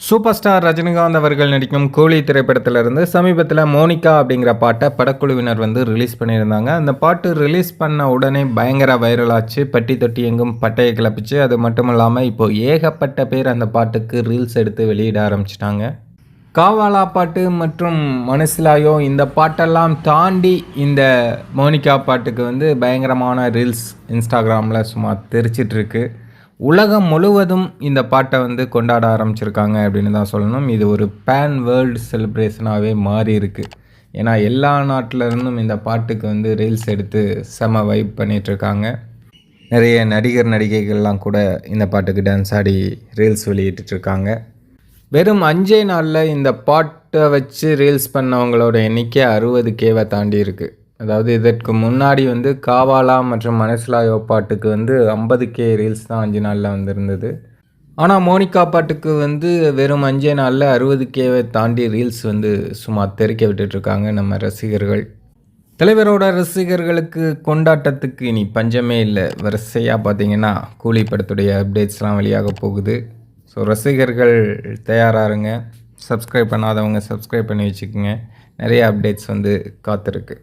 Super star Rajinikanth அவர்கள் நடிக்கும் கூலி திரைப்படத்திலிருந்து சமீபத்தில் மோனிகா அப்படிங்கிற பாட்டை படக்குழுவினர் ரிலீஸ் பண்ணியிருந்தாங்க. அந்த பாட்டு ரிலீஸ் பண்ண உடனே பயங்கர வைரல் ஆச்சு. பட்டி தொட்டி எங்கும் பட்டையை கிளப்பிச்சு. அது மட்டும் இல்லாமல் இப்போ ஏகப்பட்ட பேர் அந்த பாட்டுக்கு ரீல்ஸ் எடுத்து வெளியிட ஆரம்பிச்சிட்டாங்க. காவாலா பாட்டு மற்றும் மனசிலாயோ இந்த பாட்டெல்லாம் தாண்டி இந்த மோனிகா பாட்டுக்கு பயங்கரமான ரீல்ஸ் இன்ஸ்டாகிராமில் சும்மா தெரிச்சிட்ருக்கு. உலகம் முழுவதும் இந்த பாட்டை கொண்டாட ஆரம்பிச்சிருக்காங்க அப்படின்னு தான் சொல்லணும். இது ஒரு பேன் வேர்ல்டு செலிப்ரேஷனாகவே மாறி இருக்குது. ஏன்னா எல்லா நாட்டிலருந்தும் இந்த பாட்டுக்கு ரீல்ஸ் எடுத்து செம வைப் பண்ணிகிட்ருக்காங்க. நிறைய நடிகர் நடிகைகள்லாம் கூட இந்த பாட்டுக்கு டான்ஸ் ஆடி ரீல்ஸ் வெளியிட்டுருக்காங்க. வெறும் 5 நாளில் இந்த பாட்டை வச்சு ரீல்ஸ் பண்ணவங்களோட எண்ணிக்கை 60Kவை தாண்டி இருக்குது. அதாவது இதற்கு முன்னாடி காவாலா மற்றும் மனசிலாயோ பாட்டுக்கு 50K ரீல்ஸ் தான் 5 நாளில் வந்திருந்தது. ஆனால் மோனிகா பாட்டுக்கு வெறும் 5 நாளில் 60Kவை தாண்டி ரீல்ஸ் சும்மா தெறிக்க விட்டுட்ருக்காங்க நம்ம ரசிகர்கள். தலைவரோட ரசிகர்களுக்கு கொண்டாட்டத்துக்கு இனி பஞ்சமே இல்லை. வரிசையாக பார்த்தீங்கன்னா கூலி படத்துடைய அப்டேட்ஸ்லாம் வெளியாக போகுது. ஸோ ரசிகர்கள் தயாராக இருங்க. சப்ஸ்கிரைப் பண்ணாதவங்க சப்ஸ்கிரைப் பண்ணி வச்சுக்கோங்க. நிறைய அப்டேட்ஸ் காத்திருக்கு.